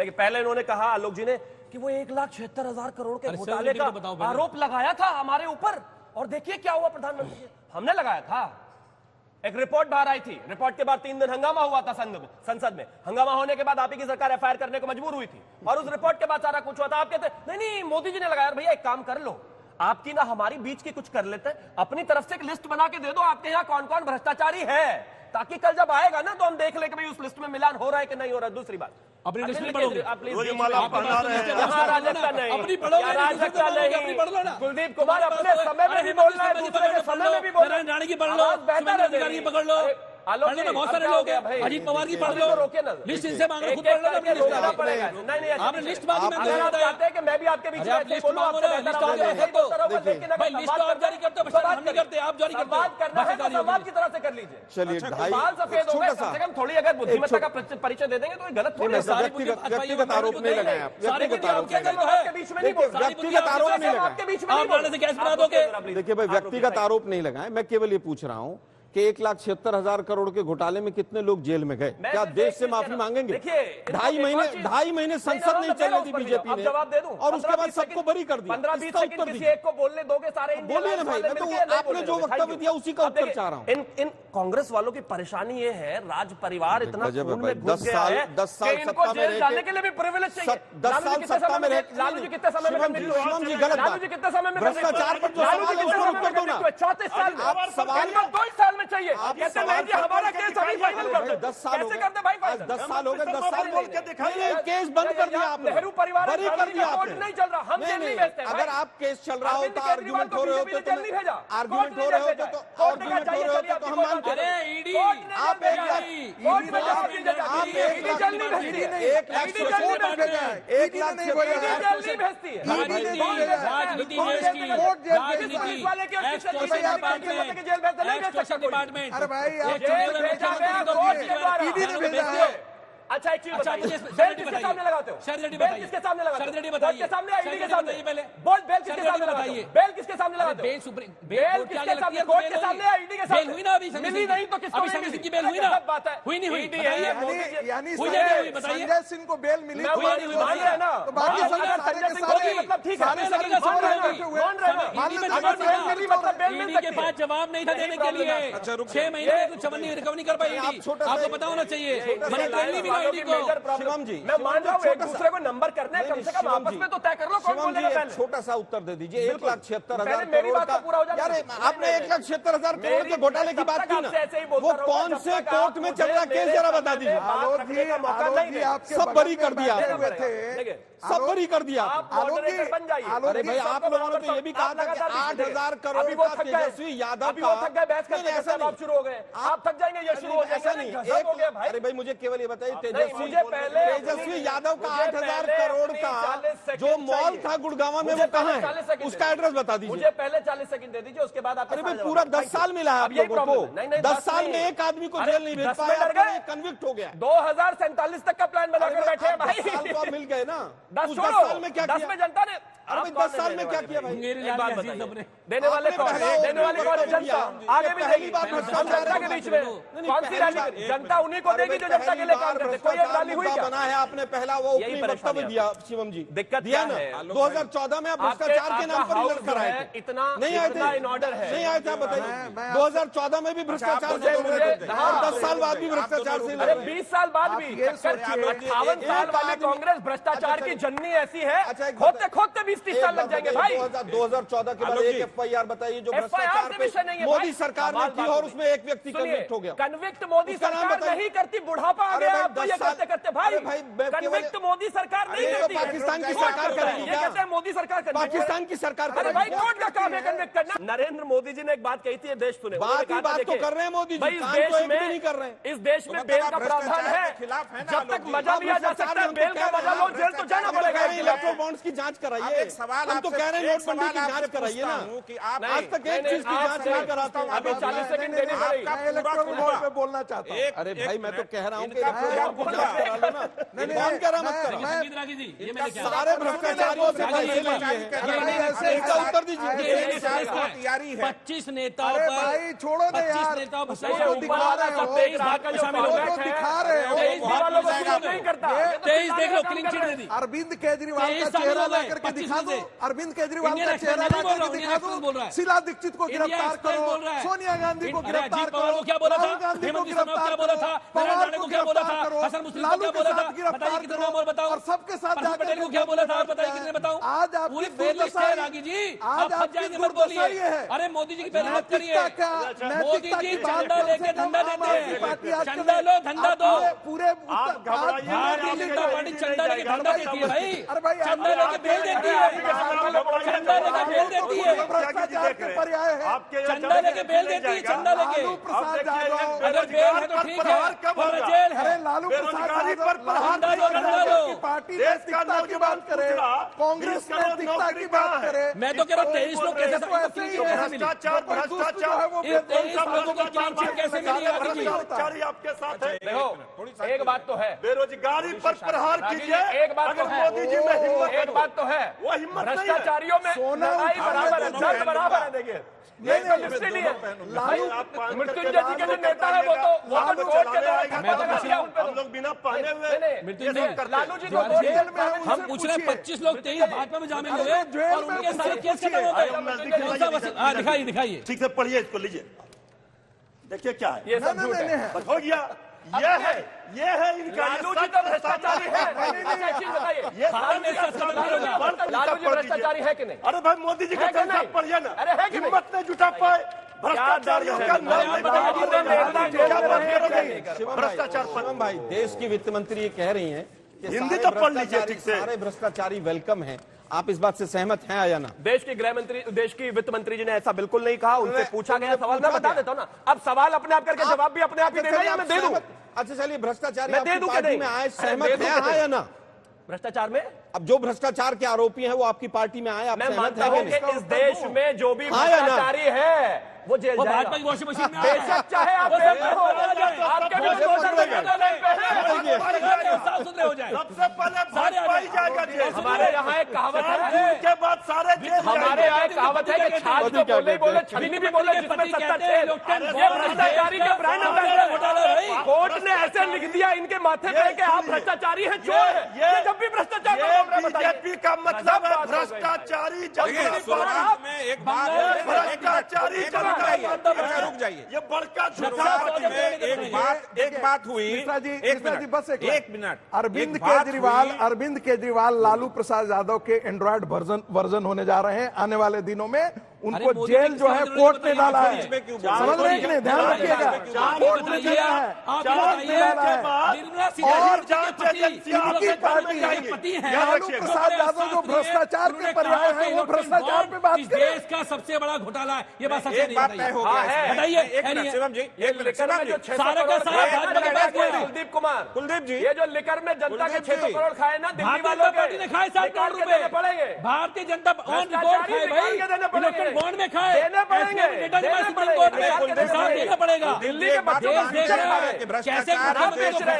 देखिए, पहले इन्होंने कहा आलोक जी ने कि वो 1,76,000 करोड़ के घोटाले का आरोप लगाया था हमारे ऊपर, और देखिए क्या हुआ प्रधानमंत्री जी, हमने लगाया था। एक रिपोर्ट बाहर आई थी, रिपोर्ट के बाद 3 दिन हंगामा हुआ था संसद में। हंगामा होने के बाद आप ही की सरकार एफआईआर करने को मजबूर हुई थी, और उस रिपोर्ट के बाद सारा कुछ हुआ था। आप कहते नहीं नहीं मोदी जी ने लगाया। भैया एक काम कर लो, आपकी ना हमारी बीच की कुछ कर लेते हैं, अपनी तरफ से एक लिस्ट बना के दे दो आपके यहाँ कौन कौन भ्रष्टाचारी है, ताकि कल जब आएगा ना तो हम देख ले कि भाई उस लिस्ट में मिलान हो रहा है कि नहीं हो रहा है। दूसरी बात, अपनी लिस्ट में पढ़ोगे, अपनी कुलदीप कुमार अपने समय में भी बोलना है, दूसरे के समय में भी बोलना है। राणी की पढ़ लो, अधिकारी की पढ़ लो, पढ़ लो, बहुत सारे लोग हैं। अजीत पवार की पढ़ लो, लिस्ट इनसे मांग लो, खुद पढ़ लो, अपनी लिस्ट पड़ेगा। नहीं आपने लिस्ट मांगी, मैं चाहते हैं कि मैं भी आपके बीच में लिस्ट मांगो ना, लिस्ट आप जारी करते हो भाई, लिस्ट आप जारी करते हो, हम नहीं करते, आप जारी करते हो। बात करना है तो समाज की तरह से कर लीजिए। चलिए, बाल सफेद हो गए, कम से कम थोड़ी अगर बुद्धिमत्ता का परिचय दे देंगे तो गलत थोड़ी। व्यक्तिगत आरोप नहीं लगाया, व्यक्तिगत आरोप आपके बीच में नहीं, व्यक्तिगत आरोप नहीं लगाया, आपके बीच में आप लाने से कैसे बना दोगे? देखिए भाई, व्यक्तिगत आरोप नहीं लगाए, मैं केवल ये पूछ रहा हूँ कि 1,76,000 करोड़ के घोटाले में कितने लोग जेल में गए? क्या देश से माफी मांगेंगे? 2.5 महीने संसद नहीं चलने दी बीजेपी ने, जवाब दे दूं, और उसके बाद सबको बरी कर दिया। 15-20 सेकंड किसी एक को बोलने दोगे सारे? बोलिए ना भाई, मैं तो आपने जो वक्तव्य दिया उसी का उत्तर चाह रहा हूँ। इन कांग्रेस वालों की परेशानी ये है, राज परिवार इतना खून में घुस 10 गया है, 10 साल इनको सत्ता में जेल जाने के लिए भी प्रिविलेज चाहिए। 10 साल सत्ता में रहे, लालू जी कितने समय में शिवम जी गलत लालू जी कितने समय में भ्रष्टाचार पर जो सवाल है उसका उत्तर दो ना। 34 साल आप सवाल 2 साल में चाहिए, नहीं जी हमारा केस अभी फाइनल कर दो। 10 साल कैसे करते भाई फाइनल? 10 साल हो गए, 10 साल बोल के दिखाइए, केस बंद कर दिया आपने, नेहरू परिवार बरी कर दिया आपने। नहीं चल रहा, हम जेल नहीं भेजते। अगर आप केस चल रहा होता, आर्गुमेंट हो रहे होते तो आर्गुमेंट हो रहे होते तो आर्गुमेंट हो रहे होते तो हम मानते। अरे ईडी, आप 1 लाख डिपार्टमेंट। अरे भाई अच्छा एक चीज बताइए, बेल किसके सामने लगाते हो? बेल किसके सामने लगाते हो? कोर्ट के सामने, आईडी के सामने? बोल, बेल किसके सामने लगाते हो? बेल किसके सामने लगाते हो? बेल किसके सामने? कोर्ट के सामने, आईडी के सामने? हुई ना अभी, मिली नहीं तो किसको मिली? की बेल हुई ना? बात है, हुई नहीं हुई? यानी बताइए, संजय सिंह को बेल मिली, मान रहे ना? बाकी संजय सिंह को मतलब ठीक है, ईडी के पास जवाब नहीं था देने के लिए। 6 महीने में कुछ रिकवर नहीं कर पाई ईडी, आपको पता होना चाहिए। मनी ट्रेल नहीं मिला ईडी को। शिवम जी, मैं मान रहा हूँ एक दूसरे को नंबर करने हैं, कम से कम आपस में तो तय कर लो कौन बोलेगा पहले। छोटा सा उत्तर दे दीजिए। 1,76,000 मेरी करोड़ बात तो पूरा हो का, जाए। यार आपने 1,76,000 करोड़ के घोटाले की बात की ना, वो कौन से कोर्ट में चल रहा केस जरा बता दीजिए। सब बरी कर दिया, सब बरी कर दिया। अरे भाई, आप लोगों ने तो ये भी कहा था कि 8,000 करोड़ का तेजस्वी यादव का, ऐसा नहीं शुरू हो गए, आप थक जाएंगे, ये शुरू हो जाएगा। ऐसा नहीं। अरे भाई, मुझे केवल ये बताइए, तेजस्वी यादव का 8,000 करोड़ का जो मॉल था गुड़गांव में, वो कहाँ है? उसका एड्रेस बता दीजिए। मुझे पहले 40 सेकंड दे दीजिए, उसके बाद आप। अरे भाई, पूरा 10 साल मिला है आप लोगों को। 10 साल में एक आदमी को जेल नहीं भेज पाया, कन्विक्ट हो गया। 2047 तक का प्लान बनाकर बैठे हैं भाई। 10 साल तो मिल गए ना। 10 साल में क्या 10 में जनता ने, अरे भाई 10 साल में क्या किया भाई? एक बात बताइए, देने वाले कौन है? देने वाले कौन है? जनता। आगे भी देगी बात, जनता के बीच में कौन सी रैली? जनता उन्हीं को देगी जो जनता के लिए काम करते। कोई एक रैली हुई क्या? बना है आपने पहला वो वक्तव्य दिया शिवम जी, दिक्कत दिया ना 2014 में आप भ्रष्टाचार के नाम पर लड़ कर आए थे। इतना नहीं आए थे, इन ऑर्डर है, नहीं आए थे। बताइए 2014 में भी भ्रष्टाचार से लड़ रहे थे, 10 साल बाद भी भ्रष्टाचार से लड़ रहे हैं। 20 साल बाद भी 58 साल वाली कांग्रेस भ्रष्टाचार की जननी ऐसी है, खोदते खोदते 20-30 साल लग जाएंगे भाई। 2014 के बाद एक FIR बताइए जो भ्रष्टाचार पे मोदी सरकार ने की और उसमें एक व्यक्ति कन्विक्ट हो गया। कन्विक्ट मोदी सरकार नहीं करती, बुढ़ापा आ गया आपको ये करते करते भाई। कन्विक्ट मोदी सरकार नहीं करती, पाकिस्तान की सरकार करेगी। ये कहते हैं मोदी सरकार करेगी, पाकिस्तान की सरकार अरे भाई कोर्ट का काम है कन्विक्ट करना। नरेंद्र मोदी जी ने एक बात कही थी, ये देश सुने, बात तो कर रहे हैं मोदी जी, इस देश में नहीं कर रहे हैं। इस देश में बेल का प्रावधान है, जब तक मजा लिया जा सकता है बेल का मजा लो, जेल तो जाना पड़ेगा। इलेक्ट्रोल बॉन्ड्स की जांच कराइए, हम तो कह रहे हैं नोटबंदी की जांच कराइए ना। आज तक एक चीज की जांच नहीं कराते। अभी 40 सेकंड देने पड़ेगी। इलेक्ट्रोल बॉन्ड पे बोलना चाहता हूँ। अरे भाई, मैं तो कह रहा हूँ कि जांच करा लो ना। कौन कह रहा मत करो, सारे भ्रष्टाचारियों से पैसे लिए, इसका उत्तर दीजिए। 25 नेताओं पर भाई छोड़ो ना यार, 25 नेताओं पर दिखा रहे हो, 23 भाग का शामिल हो गए, दिखा रहे हो, 23 भाग नहीं करता, 23 देख लो, क्लीन चिट दे दी। अरविंद केजरीवाल का 23 साल चेहरा हो गए, ला करके 25 दिखा दो, से। अरविंद केजरीवाल इंडियन का एक्सप्रेस चेहरा नहीं ला बोल रहा करके हूं, दिखा इंडियन एक्सप्रेस बोल रहा दो, है। शीला दीक्षित को इंडिया गिरफ्तार एक्सप्रेस करो, बोल रहा है। सोनिया गांधी को अरे गिरफ्तार अजीत पवार करो, को क्या बोला था? राहुल गांधी को हेमंत बिस्वा गिरफ्तार क्या बोला करो, था? पवार नारायण को को क्या बोला था? गिरफ्तार करो, हसन मुस्लिम को लालू क्या के बोला था? साथ गिरफ्तार बताइए कितने करो, नाम और बताओ। और सबके साथ परसों जाकर पटेल को के क्या बोला था? जल्द बताइए है। कितने बताओ। आज आपकी पूरी फेलिस्ट है रागी जी, आज आप फंस आपकी जाएंगे मत दुर्दशा बोलिए। ये है। अरे मोदी जी की पहले मत करिए। नैतिकता का- मोदी नैतिकता जी की बात चंदा लेके करते धंधा हम देते आम आदमी पार्टी हैं। आज चंदा करें। लो, धंधा दो। पूरे भारतीय जनता पार्टी चंदा लेके धंधा देती है भाई। अरे भाई, चंदा लेके बेल देती है, चंदा लेके बेल देती है, भ्रष्टाचार के पर्याय है। चंदा लेके बेल देती है, चंदा लेके। लालू प्रसाद यादव अगर बेल है तो ठीक है, वरना जेल है। अरे लालू प्रसाद यादव धंधा दो, धंधा दो। की पार्टी नैतिकता की बात करे, कांग्रेस नैतिकता की बात करे। मैं तो कह रहा हूँ 23 लोग कैसे तो ऐसे ही है। भ्रष्टाचार ये 23 लोगों को क्लीन चिट कैसे मिली रागी जी? भ्रष्टाचारी आपके साथ है। देखो एक बात तो है, बेरोजगारी पर प्रहार रागी जी, कीजिए। एक बात तो अगर है, मोदी जी में हिम्मत एक बात तो है, वो हिम्मत नहीं है। भ्रष्टाचारियों में सोना लड़ाई उठाने बराबर है, दो, दर्द बराबर है। देखिए ये तो इसलिए लालू मृत्युंजय जी के जो नेता है वो तो कोर्ट के द्वारा मैं तो पूछ रहा हूं, हम लोग बिना पहने हुए मृत्युंजय लालू जी को जेल में हम हम पूछ रहे हैं 25 लोग 23 भाजपा में शामिल हुए जेल और में उनके सारे पूछिए। केस खत्म हो गए। हम नजदीक कौन सा वसीला? हाँ, दिखाइए दिखाइए। ठीक से पढ़िए इसको, लीजिए देखिए क्या है। ये सब झूठ है। बस हो गया। ये है इनका। लालू जी तो भ्रष्टाचारी है। अच्छा एक चीज बताइए, ये लालू जी भ्रष्टाचारी है कि नहीं? अरे भाई मोदी जी का है कि नहीं? पढ़िए ना। अरे है कि नहीं? हिम्मत नहीं जुटा पाए भ्रष्टाचारियों का नाम भ्रष्टाचार पर। शिवम भाई, देश की वित्त मंत्री ये कह रही हैं कि हिंदी सारे तो पढ़ लीजिए भ्रष्टाचारी- ठीक से। सारे भ्रष्टाचारी वेलकम हैं। आप इस बात से सहमत हैं या ना? देश की गृह मंत्री, देश की वित्त मंत्री जी ने ऐसा बिल्कुल नहीं कहा। उनसे पूछा गया सवाल, मैं बता देता हूँ ना। अब सवाल अपने आप करके जवाब भी अपने आप ही देना है या मैं दे दूं? अच्छा चलिए, भ्रष्टाचारी मैं दे आपकी दूं कि पार्टी नहीं? में आए, अरे सहमत दे दूं हैं कि हाँ नहीं? या ना? भ्रष्टाचार में अब जो भ्रष्टाचार के आरोपी हैं वो आपकी पार्टी में आए, आप मैं सहमत मानता हैं हूं कि कि नहीं? इस देश में जो भी हाँ या ना? भ्रष्टाचारी है वो जेल वो जाएगा। भाजपा की वॉशिंग मशीन में आ बेशक चाहे आप वो जेल सब में हो, आ जाए। आपके भी तो वोटर वगैरह नहीं पहले। साफ सुथरे हो जाए। सबसे पहले भाजपा ही जाएगा जेल। हमारे यहाँ एक कहावत है, के बाद सारे जेल हमारे यहाँ एक कहावत है कि छाछ तो बोले ही बोले, छलनी भी बोले, जिसमें सत्ता छेद। ये भ्रष्टाचारी का ब्रांड घोटाला है भाई। कोर्ट ने ऐसे लिख दिया इनके माथे पे कि आप भ्रष्टाचारी हैं, चोर हैं। ये जब भी भ्रष्टाचार का मामला है, बताइए। बीजेपी का मतलब है गजब बात हो गई। भ्रष्टाचारी देखिए, जनता शुरुआत में एक बात भ्रष्टाचारी जनता रुक जाइए। ये बड़का शुरुआत में एक बात हुई। मिश्रा जी, एक मिश्रा जी, बस मिनट, एक मिनट। अरविंद एक बात केजरीवाल हुई। अरविंद केजरीवाल लालू प्रसाद यादव के एंड्रॉयड वर्जन होने जा रहे हैं आने वाले दिनों में। उनको मोदी जेल जी जो है की कोर्ट ने बताइए, डाला आप है। इसमें क्यों बोल रहे समझ रहे हैं कि नहीं? ध्यान रखिएगा। आप कोर्ट ने बताइए, डाला है, आप कोर्ट ने बताइए, डाला है। निर्मला और सीतारमण जांच के पति, एजेंसियां इनकी निर्मला पार्टी सीतारमण है। के पति हैं। लालू प्रसाद यादव जो भ्रष्टाचार के पर्याय हैं, वो भ्रष्टाचार पे बात इस करें। देश का सबसे बड़ा घोटाला है। ये बात सच एक बात तय हो गया है। बताइए, एक मिनट शिवम जी, एक मिनट शिवम जी। सारा का सारा भाजपा के पास गया। कुलदीप कुमार, कुलदीप जी, ये जो लिकर में जनता के 600 करोड़ खाए ना दिल्ली भारतीय वालों जनता पार्टी ने खाए 7 करोड़ निकाल के देने रुपए। पड़ेंगे। भारतीय जनता ऑन रिकॉर्ड खाए भाई, निकाल के देने पड़ेंगे। इलेक्ट्रल बॉन्ड में खाए, देने पड़ेंगे, सुप्रीम कोर्ट में निकाल के देने हिसाब देना पड़ेगा। दिल्ली के बच्चों देश का देख रहा है कि कैसे भ्रष्टाचार खराब देश देश में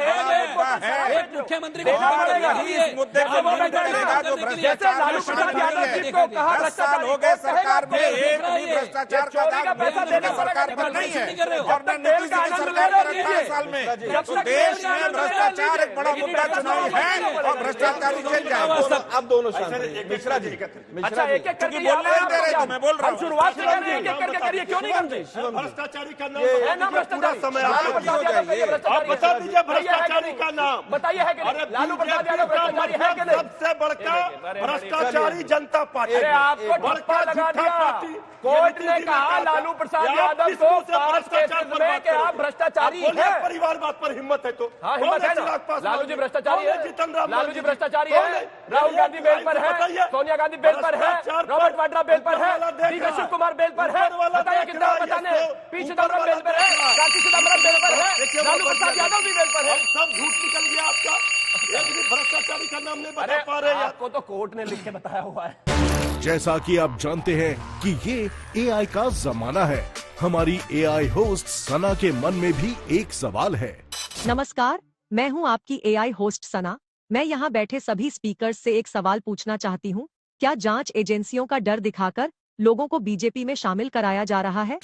है। एक मुख्यमंत्री को देना खराब पड़ेगा। कर रही है। इस मुद्दे जैसे को वो नहीं करेगा जो जैसे भ्रष्टाचार लालू में प्रसाद शामिल यादव नहीं जी है। को कहा 10 साल हो गए सरकार में, एक भी भ्रष्टाचार का चोरी का दाग पैसा बीजेपी देना सरकार पर पड़ेगा। नहीं है। नहीं कर रहे हो। और न नीतीश जी की सरकार पर 18 साल में। जब तो तक देश तेल का में आनंद भ्रष्टाचार ले एक बड़ा लीजिए। मुद्दा चुनावी है और भ्रष्टाचारी जेल जाएगा। अब दोनों शांत रहिए। मिश्रा जी, अच्छा एक एक करके क्योंकि बोलने नहीं दे रहे तो मैं बोल रहा हूँ। शुरुआत से करिए, एक एक करके करिए, क्यों नहीं करते? भ्रष्टाचारी का है ना नाम पूरा भ्रष्टाचारी? समय लालू आपको प्रसाद यादव के भ्रष्टाचारी आप बता है। दीजिए बताइए है कि भ्रष्टाचारी नहीं? का नाम। बताइए है कि नहीं? लालू प्रसाद यादव भ्रष्टाचारी है कि नहीं? सबसे बड़का भ्रष्टाचारी जनता पार्टी। अरे आपको ठप्पा लगा दिया। कोर्ट ने कहा लालू प्रसाद यादव को 5 केसेस में कि आप भ्रष्टाचारी हैं। परिवारवाद पर हिम्मत है तो हाँ हिम्मत है ना। लालू जी भ्रष्टाचारी है, लालू जी भ्रष्टाचारी है, राहुल गांधी बेल पर है, सोनिया गांधी बेल पर है, रॉबर्ट वाड्रा बेल पर है, डी.के. शिव कुमार बेल पर है। बताइए कितना बताने? पी चिदम्बरम बेल पर है, कार्ति चिदम्बरम बेल पर है, लालू प्रसाद यादव भी बेल पर है। सब झूठ निकल गया आपका। एक भी भ्रष्टाचारी का नाम नहीं बता अरे पा रहे हैं। आपको तो कोर्ट ने लिख के बताया हुआ है। जैसा कि आप जानते हैं कि ये एआई का जमाना है, हमारी एआई होस्ट सना के मन में भी एक सवाल है। नमस्कार, मैं हूं आपकी एआई होस्ट सना। मैं यहां बैठे सभी स्पीकर्स से एक सवाल पूछना चाहती हूं। क्या जांच एजेंसियों का डर दिखाकर लोगों को बीजेपी में शामिल कराया जा रहा है?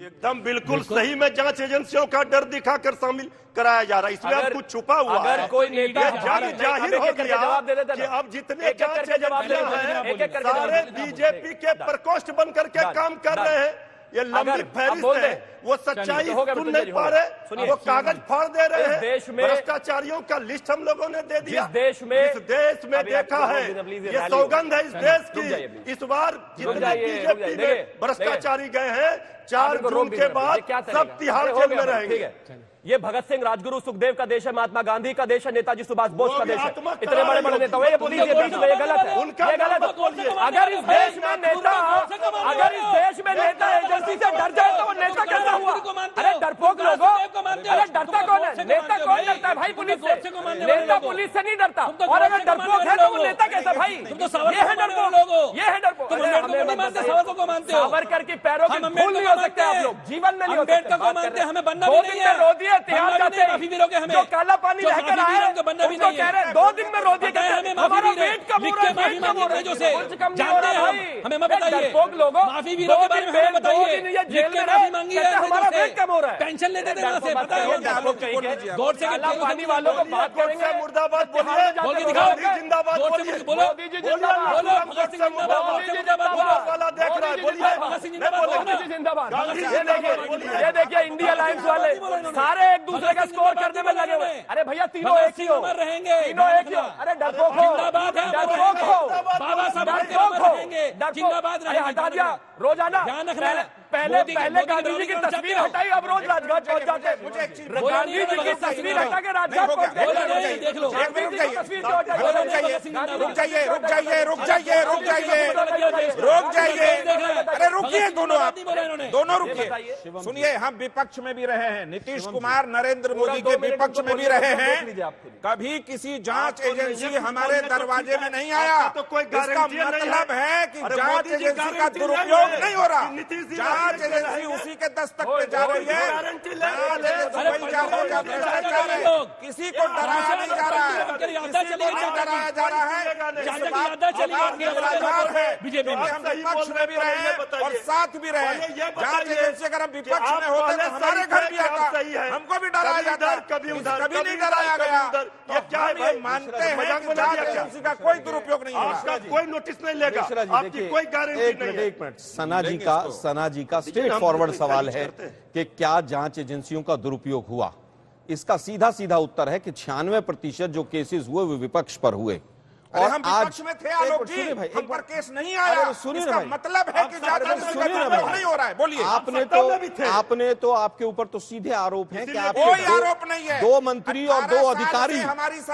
एकदम बिल्कुल सही में जांच एजेंसियों का डर दिखाकर शामिल कराया जा रहा है। इसमें अब कुछ छुपा हुआ है। अगर कोई नेता जाहिर हो गया कि अब जितने जांच एजेंसियां हैं सारे बीजेपी के प्रकोष्ठ बन करके काम कर रहे हैं। ये लंबी फहरिस्त है, वो सच्चाई सुन नहीं पा रहे, वो कागज फाड़ दे रहे हैं। भ्रष्टाचारियों का लिस्ट हम लोगों ने दे दिया। इस देश में देखा है, ये सौगंध है इस देश की। इस बार जितने बीजेपी में भ्रष्टाचारी गए हैं 4 जून के बाद सब तिहाड़ जेल में रहेंगे। ये भगत सिंह, राजगुरु, सुखदेव का देश है, महात्मा गांधी का देश है, नेताजी सुभाष बोस का देश है। इतने बड़े बड़े नेता हुए, ये बोलिए बीच में ये गलत है, ये गलत है। अगर इस देश में नेता एजेंसी से डर जाए तो वो नेता कैसा हुआ? अरे डरपोक लोगों, अरे डरता कौन है? नेता कौन डरता है भाई? पुलिस से। नेता पुलिस से नहीं डरता, और अगर डरपोक है तो वो नेता कैसा भाई? ये है डरपोक, ये है डरपोक। सावरकर की पैरों की धूल नहीं हो सकते आप लोग, जीवन में नहीं हो सकते। हमें बनना भी नहीं है, रो दिए तिहाड़ जाते हैं, जो काला पानी लेकर आए उनको कह रहे हैं 2 दिन में रो दिए। हमारा वेट कम हो रहा है, कुछ कम नहीं हो रहा भाई। हमें बताइए, लोगों माफी वीरों के बारे में हमें बताइए, जेल में माफी मांगी है, हमारा वेट कम हो रहा है, पेंशन लेते थे वहां से, पता है गौर से काला पानी वालों को बात करेंगे। मुर्दाबाद बोलिए, बोल के दिखाओ, जिंदाबाद बोलिए, बोलो, मोदी जी जिंदाबाद, बोलो, भगत सिंह जिंदाबाद, मोदी जी जिंदाबाद वाला देख रहा है, बोलिए भगत सिंह जिंदाबाद, मोदी जी जिंदाबाद। ये देखिए इंडिया अलायंस वाले सारे एक दूसरे का स्कोर करने में लगे हुए। अरे भैया तीनों एक ही हो, रहेंगे, तीनों एक ही हो। अरे डरपोक हो, डरपोक हो, बाबा साहब डरपोक हो, जिंदाबाद अरे हटा दिया रोजाना। पहले गांधी जी की तस्वीर हटाई, अब रोज राजघाट पहुंच जाते हैं। गांधी जी की तस्वीर हटा के राजघाट पहुंच गए। देख लो, रुक जाइए। अरे रुकिए दोनों रुकिए। सुनिए, हम विपक्ष में भी रहे हैं, नीतीश कुमार नरेंद्र मोदी के विपक्ष में भी रहे हैं। कभी किसी जांच एजेंसी हमारे दरवाजे में नहीं आया। तो कोई इसका मतलब है कि जांच एजेंसी का दुरुपयोग नहीं हो रहा। जांच एजेंसी उसी के दस्तक पे जा रही है, किसी को डराया नहीं जा रहा है, किसी को नहीं डराया जा रहा है। बीजेपी हम विपक्ष में भी रहे और साथ भी रहे। जांच एजेंसी अगर हम विपक्ष में होते तो हमारे घर भी आता, हमको भी डराया जाता, कभी नहीं डराया गया। ये क्या है? मानते हैं कि जांच एजेंसी का कोई दुरुपयोग नहीं है, आपका कोई नोटिस नहीं लेगा, आपकी कोई गारंटी नहीं है। एक मिनट, सना जी का स्ट्रेट फॉरवर्ड सवाल है कि क्या जांच एजेंसियों का दुरुपयोग हुआ? इसका सीधा सीधा उत्तर है कि 96% जो केसेस हुए वो विपक्ष पर हुए। और हम विपक्ष में थे आलोक जी, हम पर केस नहीं आया। इसका मतलब है कि जांच एजेंसी का दुरुपयोग नहीं हो रहा है। बोलिए, आपने तो आपके ऊपर तो सीधे आरोप है कि कोई आरोप नहीं है। 2 मंत्री और 2 अधिकारी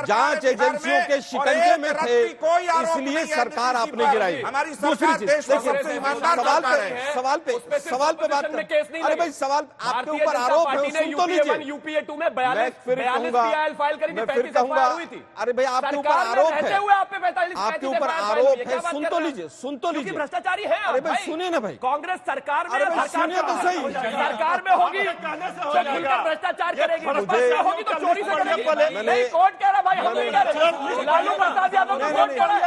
जांच एजेंसियों के शिकंजे में थे, इसलिए सरकार आपने गिराई। हमारी सरकार देश में सबसे ईमानदार सवाल पे बात करें। अरे भाई, सवाल आपके ऊपर आरोप है, सुन तो लीजिए। यूपीए 2 में 42 PIL फाइल करी थी, 35 FIR हुई थी। अरे भाई, आपके ऊपर आरोप है, आपके ऊपर आरोप है, सुन तो लीजिए, भ्रष्टाचारी है। अरे भाई सुनिए ना भाई, कांग्रेस सरकार में, सुनिए तो सही, सरकार में होगी तो भ्रष्टाचार करेगी, होगी तो चोरी से करेगी। नहीं, कोर्ट कह रहा भाई, हम नहीं कह रहे। लालू प्रसाद यादव को कोर्ट कह रहा है,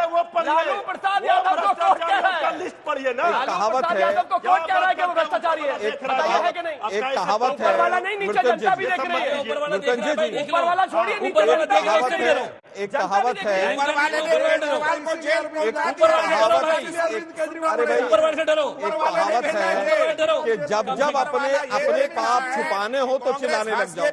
लालू प्रसाद यादव को कोर्ट कह रहा है, लिस्ट पढ़िए ना। कहावत है, यादव को कोर्ट कह रहा है कि वो भ्रष्टाचारी है। बताइए है कि नहीं? एक कहावत है, ऊपर वाला नहीं, नीचे जनता भी देख रही है। ऊपर वाला छोड़िए, नीचे वाला देख रही है। एक कहावत है, केजरीवाल को जेल में कि जब अपने पाप छुपाने हो तो चिल्लाने लग जाओ।